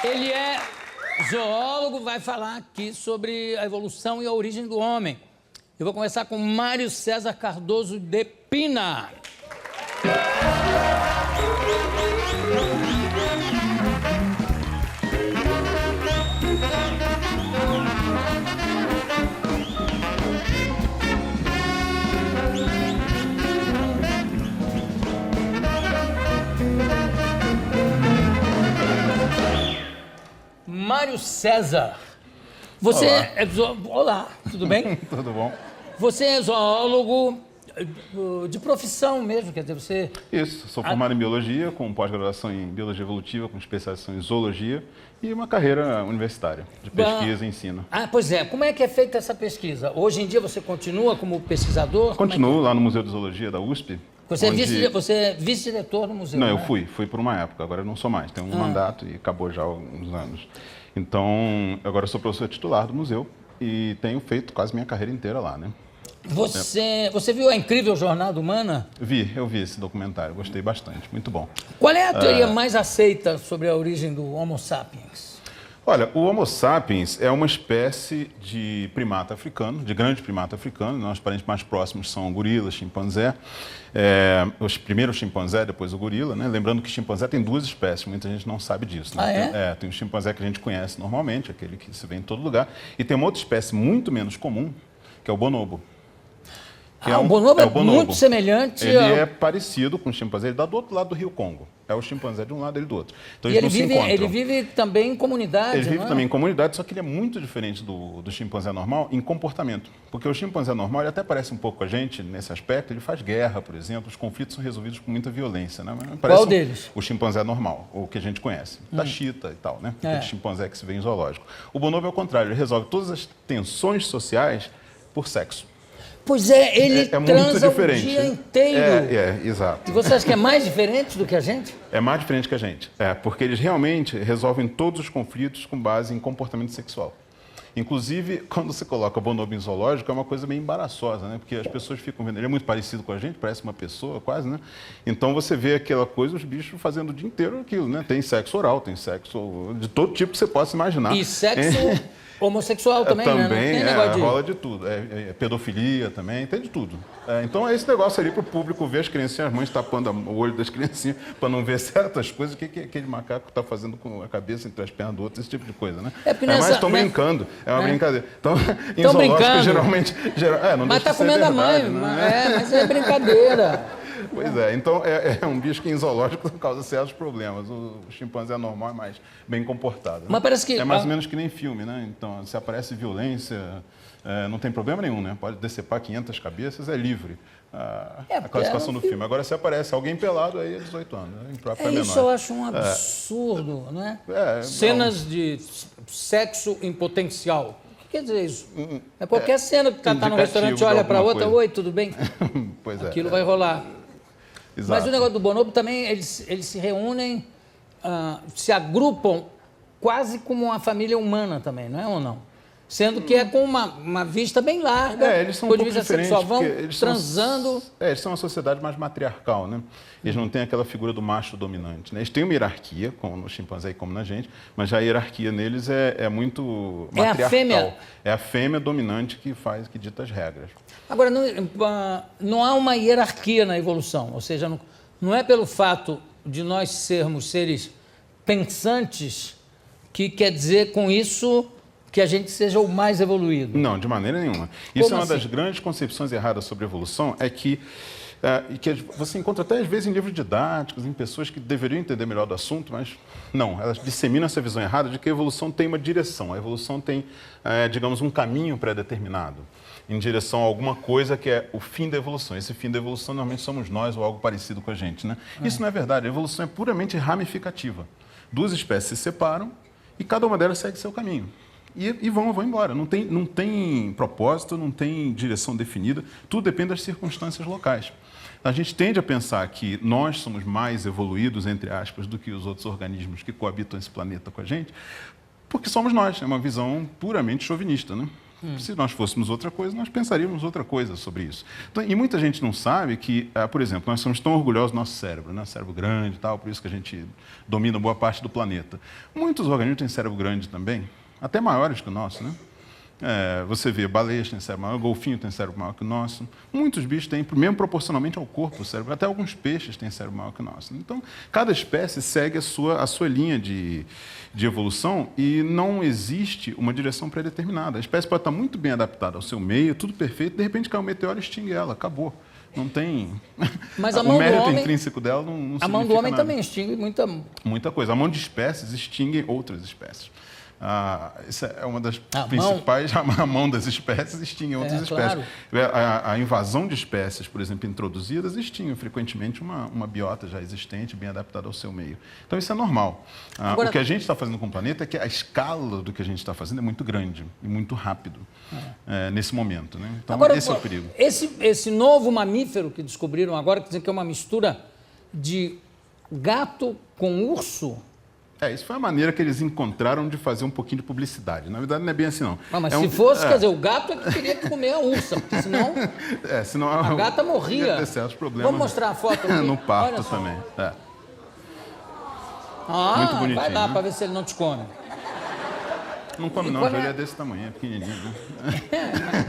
Ele é zoólogo, vai falar aqui sobre a evolução e a origem do homem. Eu vou começar com Mário César Cardoso de Pina. Mário César, você é zoólogo... Olá, tudo bem? Tudo bom. Você é zoólogo de profissão mesmo, quer dizer, você... Isso, sou formado em Biologia, com pós-graduação em Biologia Evolutiva, com especialização em Zoologia e uma carreira universitária de pesquisa e ensino. Ah, pois é. Como é que é feita essa pesquisa? Hoje em dia você continua como pesquisador? Continuo lá no Museu de Zoologia da USP. Você é vice-diretor do museu? Não, eu fui por uma época, agora eu não sou mais, tenho um mandato e acabou já há alguns anos. Então, agora eu sou professor titular do museu e tenho feito quase minha carreira inteira lá, né? Você viu a incrível Jornada Humana? Eu vi esse documentário, gostei bastante, muito bom. Qual é a teoria mais aceita sobre a origem do Homo sapiens? Olha, o Homo sapiens é uma espécie de primata africano, de grande primata africano. Nossos parentes mais próximos são o gorila, chimpanzé. Os primeiros chimpanzé, depois o gorila, né? Lembrando que chimpanzé tem duas espécies, muita gente não sabe disso. Né? Ah, é? Tem o chimpanzé que a gente conhece normalmente, aquele que se vê em todo lugar. E tem uma outra espécie muito menos comum, que é o bonobo. O bonobo é muito semelhante Ele é parecido com o chimpanzé, ele dá do outro lado do Rio Congo. É o chimpanzé de um lado, ele do outro. Então, e ele vive também em comunidade, Ele vive também em comunidade, só que ele é muito diferente do chimpanzé normal em comportamento. Porque o chimpanzé normal, ele até parece um pouco com a gente nesse aspecto, ele faz guerra, por exemplo, os conflitos são resolvidos com muita violência. Né? Qual deles? O chimpanzé normal, o que a gente conhece, da chita e tal, né? Aquele chimpanzé que se vê em zoológico. O bonobo é o contrário, ele resolve todas as tensões sociais por sexo. Pois é, ele transa o dia inteiro. Exato. E você acha que é mais diferente do que a gente? É mais diferente que a gente. Porque eles realmente resolvem todos os conflitos com base em comportamento sexual. Inclusive, quando você coloca bonobo em zoológico, é uma coisa meio embaraçosa, né? Porque as pessoas ficam vendo, ele é muito parecido com a gente, parece uma pessoa quase, né? Então você vê aquela coisa, os bichos fazendo o dia inteiro aquilo, né? Tem sexo oral, tem sexo de todo tipo que você possa imaginar. E sexo homossexual também, né? Não tem negócio rola de tudo. Pedofilia também, tem de tudo. Então é esse negócio ali para o público ver as criancinhas, as mães tapando o olho das criancinhas para não ver certas coisas, o que aquele macaco está fazendo com a cabeça entre as pernas do outro, esse tipo de coisa, né? Mas estão brincando, é uma brincadeira. Então, em zoológico, geralmente... não mas está comendo a mãe, né? Mas é brincadeira. Pois é, então é um bicho que em zoológico causa certos problemas. O chimpanzé normal é mais bem comportado. Né? Mas parece que... É mais ou menos que nem filme, né? Então, se aparece violência, não tem problema nenhum, né? Pode decepar 500 cabeças, é livre a classificação do filme. Agora, se aparece alguém pelado, aí é 18 anos. Né? Isso eu acho um absurdo, né? Cenas de sexo em potencial. O que quer dizer isso? É qualquer cena que está no restaurante, olha para outra, oi, tudo bem? Pois Aquilo vai rolar. Exato. Mas o negócio do bonobo também, eles se reúnem, se agrupam quase como uma família humana também, não é ou não? Sendo que é com uma vista bem larga, eles são um pouco diferentes, só vão transando. Eles são uma sociedade mais matriarcal, né? Eles não têm aquela figura do macho dominante, né? Eles têm uma hierarquia, como no chimpanzé e como na gente, mas já a hierarquia neles é muito matriarcal. É a fêmea dominante que dita as regras. Agora, não há uma hierarquia na evolução, ou seja, não é pelo fato de nós sermos seres pensantes que quer dizer com isso que a gente seja o mais evoluído. Não, de maneira nenhuma. Isso é uma das grandes concepções erradas sobre a evolução, que você encontra até às vezes em livros didáticos, em pessoas que deveriam entender melhor do assunto, mas não, elas disseminam essa visão errada de que a evolução tem uma direção, a evolução tem, digamos, um caminho pré-determinado em direção a alguma coisa que é o fim da evolução. Esse fim da evolução normalmente somos nós ou algo parecido com a gente, né? Isso não é verdade, a evolução é puramente ramificativa. Duas espécies se separam e cada uma delas segue seu caminho. E vão embora. Não tem propósito, não tem direção definida, tudo depende das circunstâncias locais. A gente tende a pensar que nós somos mais evoluídos, entre aspas, do que os outros organismos que coabitam esse planeta com a gente, porque somos nós, é uma visão puramente chauvinista, né? Se nós fôssemos outra coisa, nós pensaríamos outra coisa sobre isso. Então, e muita gente não sabe que, por exemplo, nós somos tão orgulhosos do nosso cérebro, né? Cérebro grande e tal, por isso que a gente domina boa parte do planeta. Muitos organismos têm cérebro grande também, até maiores que o nosso, né? Você vê, baleias têm cérebro maior, golfinho tem cérebro maior que o nosso. Muitos bichos têm, mesmo proporcionalmente ao corpo, o cérebro. Até alguns peixes têm cérebro maior que o nosso. Então, cada espécie segue a sua linha de evolução e não existe uma direção pré-determinada. A espécie pode estar muito bem adaptada ao seu meio, tudo perfeito, de repente cai um meteoro e extingue ela, acabou. Não tem... Mas a mão o mérito do homem, intrínseco dela não significa a mão do homem nada. também extingue muita coisa. A mão de espécies extingue outras espécies. Essa é uma das a principais, a mão das espécies extingue outras espécies. Claro. A invasão de espécies, por exemplo, introduzidas, extingue frequentemente uma biota já existente, bem adaptada ao seu meio. Então, isso é normal. Agora, o que a gente está fazendo com o planeta é que a escala do que a gente está fazendo é muito grande e muito rápido nesse momento. Né? Então, agora, esse é o perigo. Esse novo mamífero que descobriram agora, que dizem que é uma mistura de gato com urso... Isso foi a maneira que eles encontraram de fazer um pouquinho de publicidade. Na verdade, não é bem assim, não. Mas se fosse, quer dizer, o gato é que queria comer a ursa, porque senão a gata morria. Ia ter certos problemas. Vamos mostrar a foto aqui? No parto também. Muito bonitinho. Vai lá, né? para ver se ele não te come. Não come não, ele é desse tamanho, é pequenininho. Né?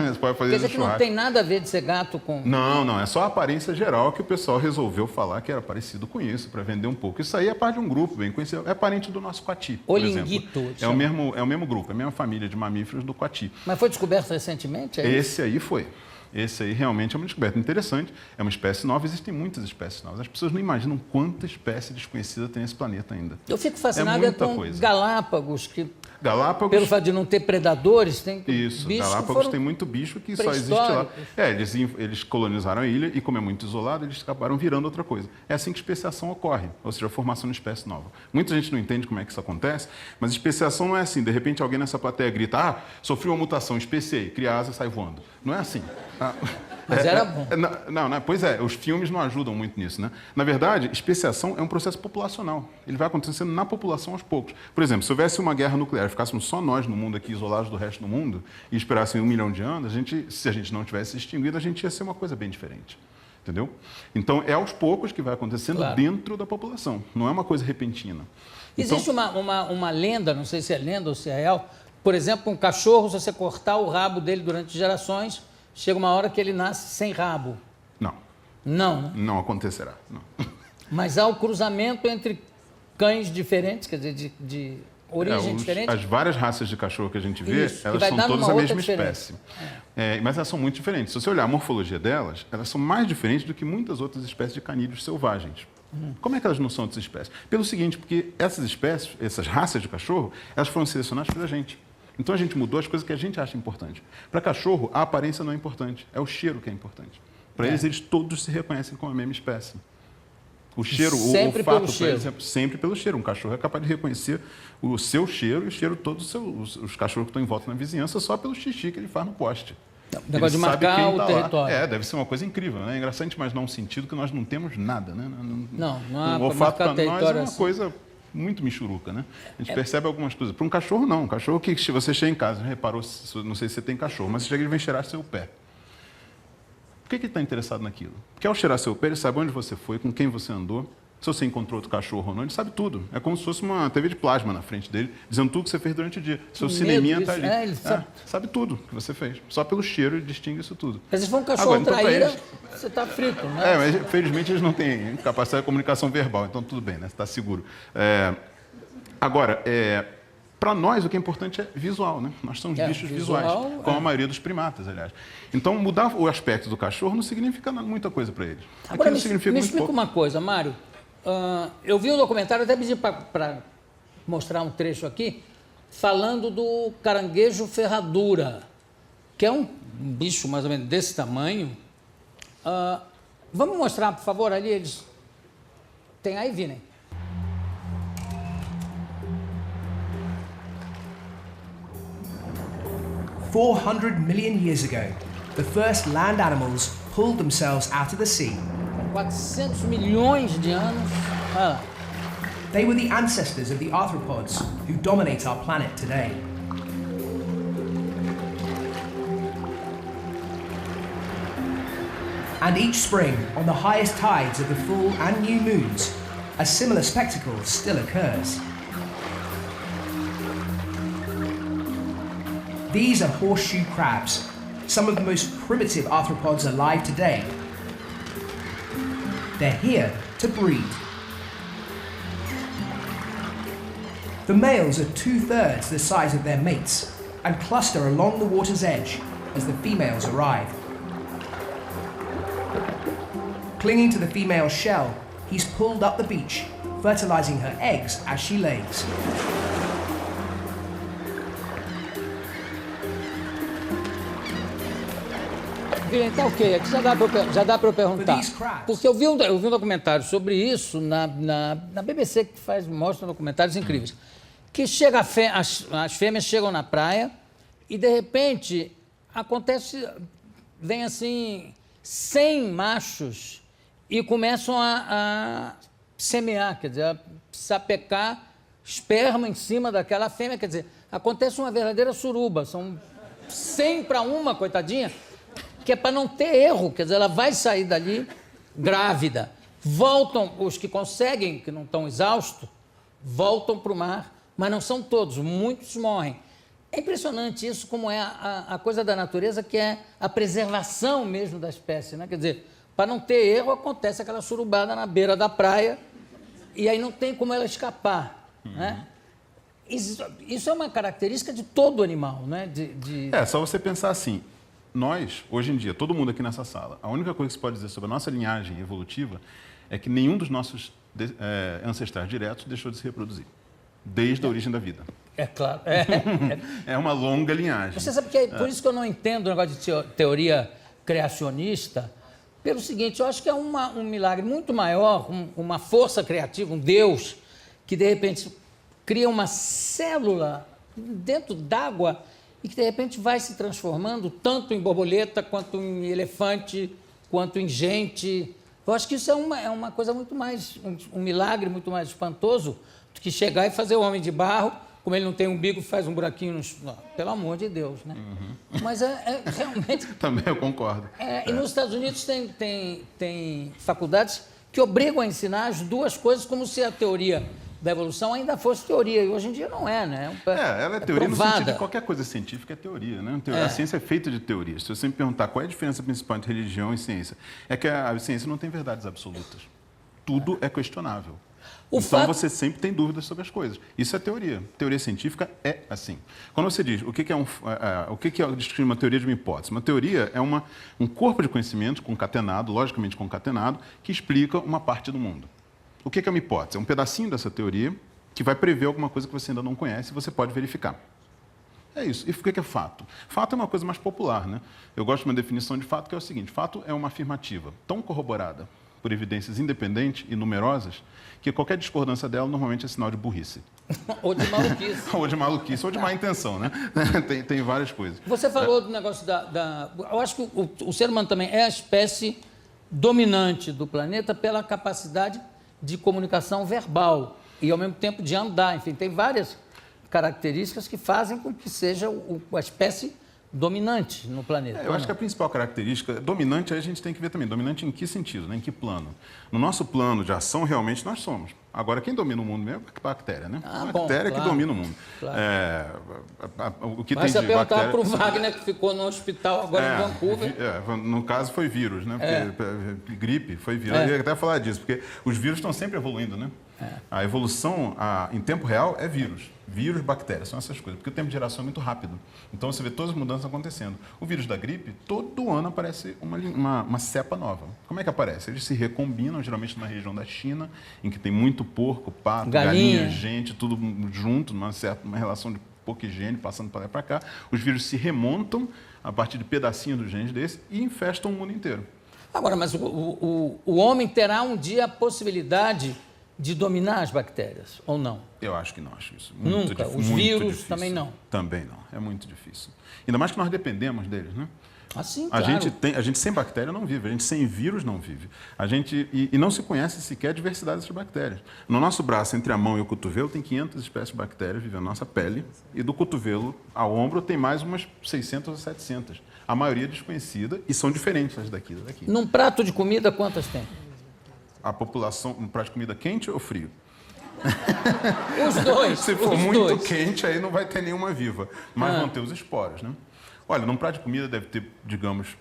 Você pode fazer Quer dizer que não tem nada a ver de ser gato com... Não, é só a aparência geral que o pessoal resolveu falar que era parecido com isso, para vender um pouco. Isso aí é parte de um grupo bem conhecido, é parente do nosso coati, por Olinguito. exemplo. É o mesmo grupo, é a mesma família de mamíferos do coati. Mas foi descoberto recentemente? Esse aí foi. Esse aí realmente é uma descoberta interessante, é uma espécie nova, existem muitas espécies novas. As pessoas não imaginam quanta espécie desconhecida tem nesse planeta ainda. Eu fico fascinado com Galápagos, que pelo fato de não ter predadores, tem bichos Galápagos tem muito bicho que só existe lá. Eles colonizaram a ilha e, como é muito isolado, eles acabaram virando outra coisa. É assim que especiação ocorre, ou seja, a formação de espécie nova. Muita gente não entende como é que isso acontece, mas especiação não é assim. De repente, alguém nessa plateia grita, sofri uma mutação, especiei, cria asa e sai voando. Não é assim. Mas era bom. Pois é, os filmes não ajudam muito nisso, né? Na verdade, especiação é um processo populacional. Ele vai acontecendo na população aos poucos. Por exemplo, se houvesse uma guerra nuclear, ficássemos só nós no mundo aqui, isolados do resto do mundo, e esperassem 1 milhão de anos, se a gente não tivesse extinguido, a gente ia ser uma coisa bem diferente. Entendeu? Então, é aos poucos que vai acontecendo dentro da população. Não é uma coisa repentina. Existe uma lenda, não sei se é lenda ou se é real, por exemplo, um cachorro, se você cortar o rabo dele durante gerações, chega uma hora que ele nasce sem rabo. Não. Não, né? Não acontecerá. Não. Mas há o cruzamento entre cães diferentes, quer dizer, de origem diferente. As várias raças de cachorro que a gente vê, elas são todas a mesma espécie. Mas elas são muito diferentes. Se você olhar a morfologia delas, elas são mais diferentes do que muitas outras espécies de canídeos selvagens. Como é que elas não são outras espécies? Pelo seguinte, porque essas espécies, essas raças de cachorro, elas foram selecionadas pela gente. Então a gente mudou as coisas que a gente acha importante. Para cachorro, a aparência não é importante, é o cheiro que é importante. Para eles todos se reconhecem como a mesma espécie. O cheiro, o olfato, por exemplo, sempre pelo cheiro. Um cachorro é capaz de reconhecer o seu cheiro e o cheiro de todos os cachorros que estão em volta na vizinhança só pelo xixi que ele faz no poste. O negócio de marcar o território. Deve ser uma coisa incrível, né? É engraçado imaginar um sentido que nós não temos nada, né? Não há o olfato para nós é uma assim. coisa muito michuruca, né? A gente percebe algumas coisas. Para um cachorro, não. Um cachorro que, se você chega em casa, reparou, não sei se você tem cachorro, mas você chega e vem cheirar seu pé. Por que ele está interessado naquilo? Porque ao cheirar seu pé, ele sabe onde você foi, com quem você andou, se você encontrou outro cachorro ou não, ele sabe tudo. É como se fosse uma TV de plasma na frente dele, dizendo tudo que você fez durante o dia. Seu cineminha está ali. Ele sabe tudo que você fez. Só pelo cheiro ele distingue isso tudo. Mas se for um cachorro traíra, você está frito, né? Mas felizmente eles não têm capacidade de comunicação verbal, então tudo bem, né? Você está seguro. Agora, para nós o que é importante é visual, né? Nós somos bichos visuais, como a maioria dos primatas, aliás. Então, mudar o aspecto do cachorro não significa muita coisa para eles. Agora, me explica uma coisa, Mário. Eu vi um documentário, até pedi para mostrar um trecho aqui, falando do caranguejo ferradura, que é um bicho mais ou menos desse tamanho. Vamos mostrar, por favor, ali eles... Tem aí, Vinem. $400 million years ago, the first land animals pulled themselves out of the sea. 400 milhões de anos. Olha lá. They were the ancestors of the arthropods who dominate our planet today. And each spring, on the highest tides of the full and new moons, a similar spectacle still occurs. These are horseshoe crabs, some of the most primitive arthropods alive today. They're here to breed. The males are 2/3 the size of their mates and cluster along the water's edge as the females arrive. Clinging to the female's shell, he's pulled up the beach, fertilizing her eggs as she lays. Então, ok, aqui já dá para eu perguntar. Porque eu vi um documentário sobre isso na BBC, que mostra documentários incríveis. Que chega as fêmeas chegam na praia e, de repente, vem assim 100 machos e começam a semear, quer dizer, a sapecar esperma em cima daquela fêmea, quer dizer, acontece uma verdadeira suruba, são 100 para uma, coitadinha, que é para não ter erro, quer dizer, ela vai sair dali grávida. Voltam, os que conseguem, que não estão exaustos, voltam para o mar, mas não são todos, muitos morrem. É impressionante isso, como é a coisa da natureza, que é a preservação mesmo da espécie, né? Quer dizer, para não ter erro, acontece aquela surubada na beira da praia e aí não tem como ela escapar, né? Isso é uma característica de todo animal, né? É, só você pensar assim, nós, hoje em dia, todo mundo aqui nessa sala, a única coisa que se pode dizer sobre a nossa linhagem evolutiva é que nenhum dos nossos ancestrais diretos deixou de se reproduzir, desde a origem da vida. É claro. É uma longa linhagem. Você sabe que é por isso que eu não entendo o negócio de teoria criacionista, pelo seguinte, eu acho que é um milagre muito maior, uma força criativa, um Deus, que de repente cria uma célula dentro d'água e que de repente vai se transformando tanto em borboleta, quanto em elefante, quanto em gente. Eu acho que isso é uma coisa muito mais, um milagre muito mais espantoso do que chegar e fazer o homem de barro, como ele não tem umbigo, faz um buraquinho pelo amor de Deus, né? Mas é realmente... Também eu concordo. E nos Estados Unidos tem faculdades que obrigam a ensinar as duas coisas como se a teoria da evolução ainda fosse teoria, e hoje em dia não é, né? Ela é teoria provada. No sentido de qualquer coisa científica é teoria, né? A ciência é feita de teorias. Se você me perguntar qual é a diferença principal entre religião e ciência, é que a ciência não tem verdades absolutas. Tudo é questionável. Então você sempre tem dúvidas sobre as coisas. Isso é teoria. Teoria científica é assim. Quando você diz o que é descrever uma teoria de uma hipótese, uma teoria é um corpo de conhecimento concatenado, logicamente concatenado, que explica uma parte do mundo. O que é uma hipótese? É um pedacinho dessa teoria que vai prever alguma coisa que você ainda não conhece e você pode verificar. É isso. E o que é fato? Fato é uma coisa mais popular, né? Eu gosto de uma definição de fato que é o seguinte: fato é uma afirmativa tão corroborada por evidências independentes e numerosas que qualquer discordância dela normalmente é sinal de burrice. Ou de maluquice. Ou de maluquice, ou de má intenção, né? Tem várias coisas. Você falou do negócio eu acho que o ser humano também é a espécie dominante do planeta pela capacidade de comunicação verbal e, ao mesmo tempo, de andar. Enfim, tem várias características que fazem com que seja a espécie dominante no planeta. Eu acho que a principal característica dominante, aí a gente tem que ver também, dominante em que sentido, né? Em que plano? No nosso plano de ação, realmente, nós somos. Agora, quem domina o mundo mesmo é a bactéria, né? A bactéria que domina o mundo. Claro. O que Mas tem você de perguntava bactéria... para o Wagner, que ficou no hospital agora em Vancouver. No caso, foi vírus, né? Porque gripe foi vírus. Eu ia até falar disso, porque os vírus estão sempre evoluindo, né? A evolução em tempo real é vírus. Vírus, bactérias, são essas coisas. Porque o tempo de geração é muito rápido. Então, você vê todas as mudanças acontecendo. O vírus da gripe, todo ano aparece uma cepa nova. Como é que aparece? Eles se recombinam, geralmente na região da China, em que tem muito porco, pato, galinha, gente, tudo junto, numa relação de porco e higiene, passando para lá e para cá. Os vírus se remontam a partir de pedacinhos do genes desse e infestam o mundo inteiro. Agora, mas o homem terá um dia a possibilidade de dominar as bactérias, ou não? Eu acho que não, acho isso. Nunca. Os vírus também não. Também não. É muito difícil. Ainda mais que nós dependemos deles, né? Assim, A claro. gente sem bactéria não vive, a gente sem vírus não vive. E não se conhece sequer a diversidade dessas bactérias. No nosso braço, entre a mão e o cotovelo, tem 500 espécies de bactérias vivendo na nossa pele, e do cotovelo ao ombro tem mais umas 600 ou 700. A maioria desconhecida e são diferentes as daqui e daqui. Num prato de comida, quantas tem? A população, um prato de comida quente ou frio? Os dois. Se for os muito dois. quente, aí não vai ter nenhuma viva. Mas vão ter os esporos, né? Olha, num prato de comida deve ter, digamos,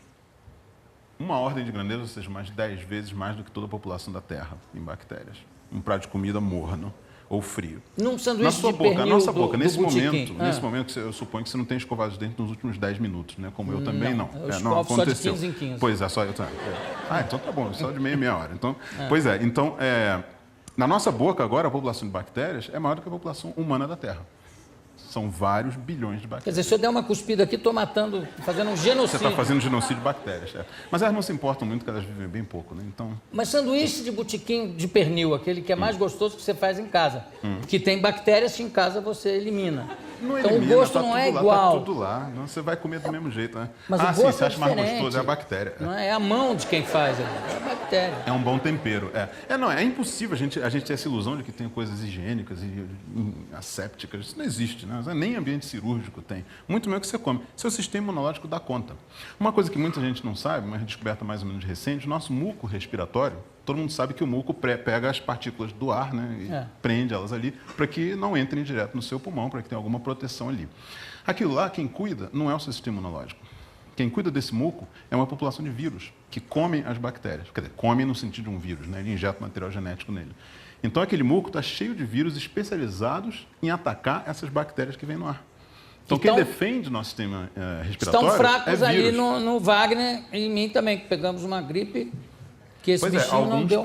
uma ordem de grandeza, ou seja, mais 10 vezes mais do que toda a população da Terra em bactérias. Um prato de comida morno ou frio. Num sanduíche Na sua de boca, pernil na nossa do- boca, do nesse botequim. momento, eu suponho que você não tenha escovado os dentes nos últimos 10 minutos, né? Como eu também não. eu não escovo só de aconteceu. 15 em 15. Pois é, só eu também. Então tá bom, só de meia hora. Então, Pois é, então, na nossa boca agora, a população de bactérias é maior do que a população humana da Terra. São vários bilhões de Quer bactérias. dizer, se eu der uma cuspida aqui, estou matando, fazendo um Você genocídio. está fazendo genocídio de bactérias. Mas elas não se importam muito, porque elas vivem bem pouco, né? Então, Mas sanduíche de botequim de pernil, aquele que é mais gostoso que você faz em casa, que tem bactérias que em casa você elimina. não Então elimina, o gosto tá não tudo é lá, igual. Tá tudo lá. Não, você vai comer do mesmo jeito, né? Mas o sim, gosto você é acha mais diferente. gostoso, é a bactéria. Não é a mão de quem faz, é a bactéria. É um bom tempero. É impossível a gente ter essa ilusão de que tem coisas higiênicas e assépticas. Isso não existe, né? Nem ambiente cirúrgico tem. Muito menos que você come. Seu sistema imunológico dá conta. Uma coisa que muita gente não sabe, mas descoberta mais ou menos recente, o nosso muco respiratório, todo mundo sabe que o muco pega as partículas do ar, né? E prende elas ali para que não entrem direto no seu pulmão, para que tenha alguma proteção ali. Aquilo lá, quem cuida, não é o seu sistema imunológico. Quem cuida desse muco é uma população de vírus que comem as bactérias. Quer dizer, comem no sentido de um vírus, né? Ele injeta material genético nele. Então, aquele muco está cheio de vírus especializados em atacar essas bactérias que vêm no ar. Então, quem defende nosso sistema respiratório Estão fracos é ali vírus. no Wagner e em mim também, que pegamos uma gripe que esse Pois é, bichinho não deu.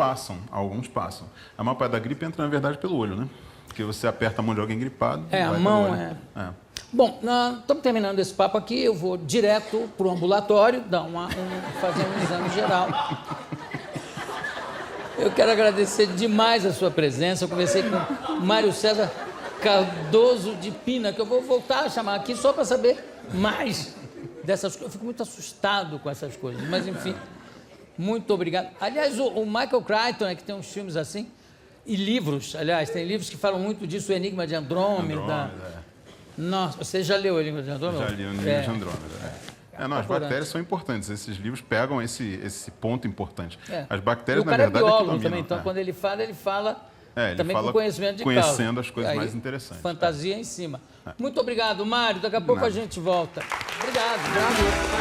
alguns passam. A maior parte da gripe entra, na verdade, pelo olho, né? Porque você aperta a mão de alguém gripado. É, vai a mão pelo olho. Bom, nós estamos terminando esse papo aqui, eu vou direto para o ambulatório, fazer um exame geral. Eu quero agradecer demais a sua presença. Eu conversei com Mário César Cardoso de Pina, que eu vou voltar a chamar aqui só para saber mais dessas coisas. Eu fico muito assustado com essas coisas, mas enfim, muito obrigado. Aliás, o Michael Crichton, que tem uns filmes assim, e livros, aliás, tem livros que falam muito disso, o Enigma de Andrômeda. Nossa, você já leu o Enigma de Andrômeda? Já li o Enigma de Andrômeda. As bactérias são importantes. Esses livros pegam esse ponto importante. As bactérias, na verdade, é biólogo que dominam. também, então quando ele fala ele também fala com conhecimento de conhecendo causa. as coisas Aí, mais interessantes. Fantasia em cima. Muito obrigado, Mário. Daqui a pouco a gente volta. Obrigado.